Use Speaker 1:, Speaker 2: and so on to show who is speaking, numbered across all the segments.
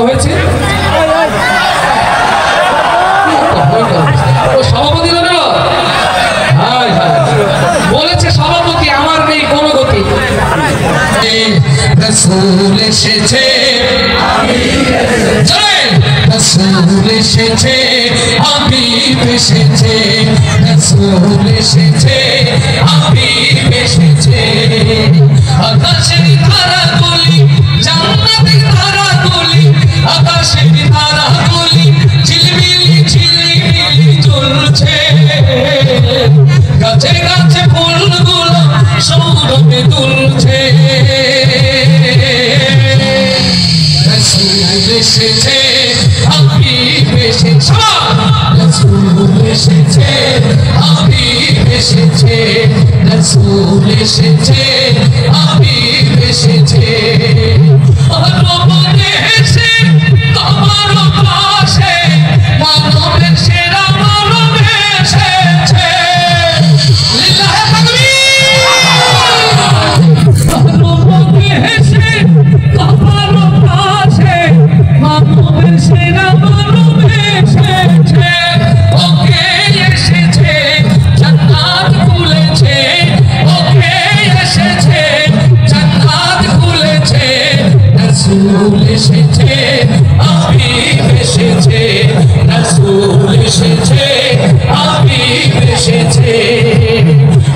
Speaker 1: হয়েছে সভাপতি বলেছে সভাপতি আমার নেই কোনো গতি। রসুল এসেছে রসুল এসেছে হাবিব এসেছে রসুল এসেছে হাবিব এসেছে আকাশের তারাগুলি জান্নাতের তারাগুলি আকাশের তারাগুলি ঝিলমিলি ঝিলমিলি জ্বলছে গাছে গাছে ফুলগুলো সৌরভে দুলছে রসুল এসেছে হাবিব এসেছে রসুল এসেছে হাবিব এসেছে রসুল এসেছে হাবিব এসেছে রবনে এসে তোমার পাশে মানবের সেরা মানব এসেছে লিল্লাহে তাকবীর রবনে এসে তোমার পাশে মানবের সেরা মানব এসেছে ওকে এসেছে জান্নাত খুলেছে ওকে এসেছে জান্নাত খুলেছে রসুল এসেছে হাবিব এসেছে রসুল এসেছে হাবিব এসেছে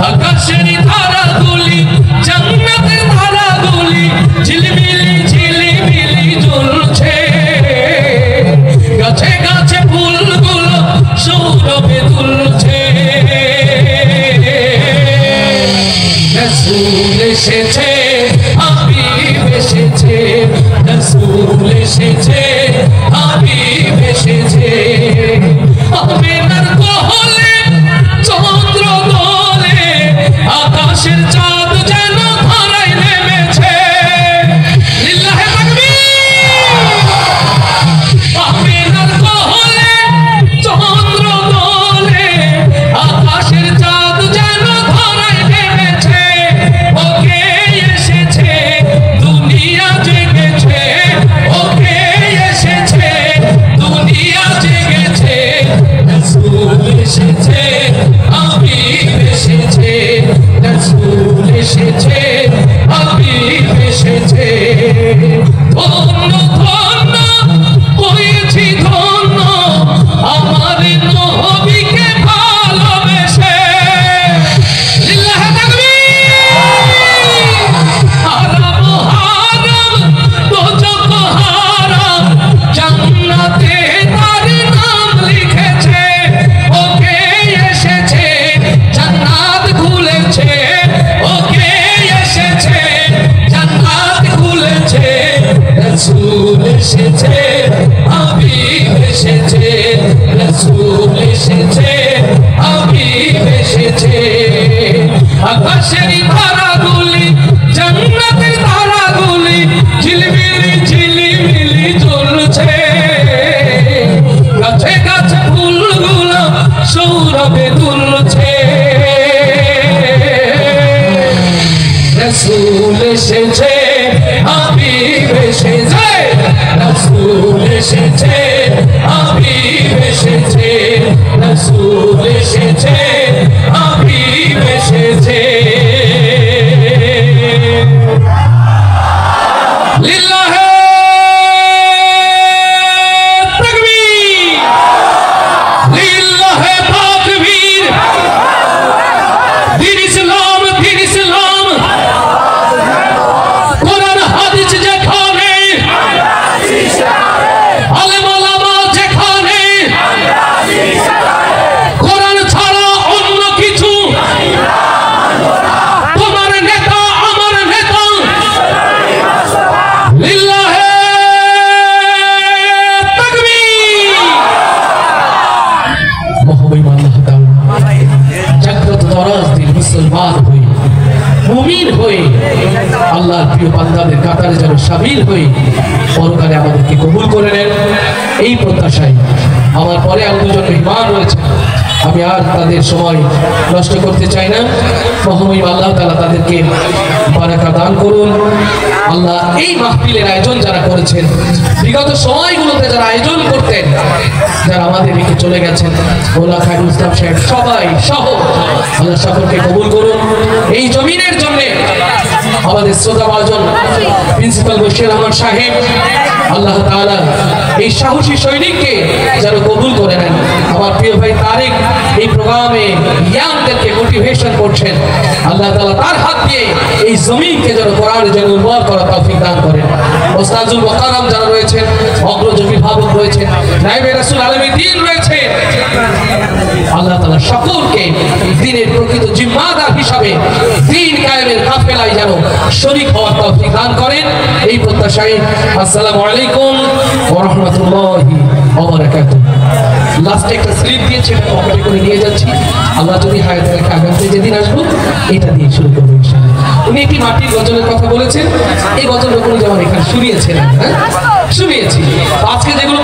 Speaker 1: আকাশের তারাগুলি জান্নাতের তারাগুলি ঝিলমিলি ঝিলমিলি জ্বলছে গাছে গাছে ফুলগুলো সৌরভে দুলছে রসুল এসেছে হাবিব এসেছে রসুল এসেছে হাবিব এসেছে আমিনার কোলে চন্দ্র দোলে আকাশের চাঁদ যেন ধরায় নেমেছে লিল্লাহে তাকবীর আমিনার কোলে চন্দ্র দোলে আকাশের চাঁদ যেন ধরায় নেমেছে ওকে এসেছে দুনিয়া জেগেছে ওকে এসেছে দুনিয়া জেগেছে রসুল এসেছে হাবিব এসেছে রসুল এসেছে হাবিব এসেছে ধন্য ধন্য হয়েছি ধন্য আমার নবীকে ভালোবেসে লিল্লাহে তাকবীর হারাম হারাম দোজখ হারাম জান্নাতে তার নাম লিখেছে ওকে এসেছে জান্নাত খুলেছে ওকে এসেছে জান্নাত খুলেছে রসুল এসেছে হাবিব এসেছে রসুল এসেছে হাবিব এসেছে আকাশের তারাগুলি জান্নাতের তারাগুলি ঝিলমিলি ঝিলমিলি জ্বলছে গাছে গাছে ফুলগুলো সৌরভে দুলছে রসুল এসেছে হাবিব এসেছে রসুল এসেছে হাবিব এসেছে রসুল এসেছে হাবিব এসেছে লিল্লাহে তাকবীর লিল্লাহে তাকবীর দ্বীন ইসলাম কোরআন হাদিস যেখানে আলেম ওলামা যেখানে কোরআন ছাড়া অন্য কিছু তোমার নেতা আমার নেতা লিল্লাহে তাকবীর মহামহিমান আল্লাহ তাআলা জাগ্রত দরাজ দিন মুসলমান হয়ে মুমিন হয়ে আল্লাহর প্রিয় বান্দাদের কাতারে যেন শামিল হয়ে পরকালে আমাদেরকে কবুল করে নেন এই প্রত্যাশায় আমার পরে আর দুজন মেহমান রয়েছে, আমি আর তাদের সময় নষ্ট করতে চাই না। মহামহিম আল্লাহ তাআলা তাদেরকে বারাকা দান করুন। আল্লাহ এই মাহফিলের আয়োজন যারা করেছেন, বিগত সময়গুলোতে যারা আয়োজন করতেন, যারা আমাদের রেখে চলে গেছেন, মোল্লা খায়রুল ইসলাম সাহেব সবাই সহ আল্লাহ সকলকে কবুল করুন। এই জমিনের জন্য আমাদের শ্রোতাভাজন প্রিন্সিপাল বশির আহমদ সাহেব, আল্লাহ তাআলা এই সাহসী সৈনিককে যেন কবুল করে নেন। আমার প্রিয় ভাই তারেক এই প্রোগ্রামে ইয়াংদেরকে মোটিভেশন করছেন, আল্লাহ তাআলা তার হাত দিয়ে এই জমিনকে যেন কোরআনের জন্য উর্বর করার তৌফিক দান করেন। ওস্তাদুল মুকাররম যারা রয়েছেন, অগ্রজ অভিভাবক রয়েছেন, নায়েবে রাসূল আলমী দ্বীন রয়েছেন, আল্লাহ তাআলা সকলকে দ্বীনের প্রকৃত জিম্মাদার হিসাবে দ্বীন কায়েমের কাফেলায় যেন শরীক হওয়ার তৌফিক দান করেন। এই প্রত্যাশায় আসসালামু আলাইকুম ওয়া রাহমাতুল্লাহি ওয়া বারাকাতুহু। লাস্টে একটা স্লিপ দিয়েছে, পকেটে করে নিয়ে যাচ্ছি। আল্লাহ যদি হায়াতে রাখে আগামীতে যেদিন আসবো এটা দিয়ে শুরু করবো ইনশাআল্লাহ। উনি একটি মাটির গজলের কথা বলেছেন, এই গজলটা উনি যেমন এখানে শুনিয়েছেন, হ্যাঁ শুনিয়েছি। আজকে যেগুলো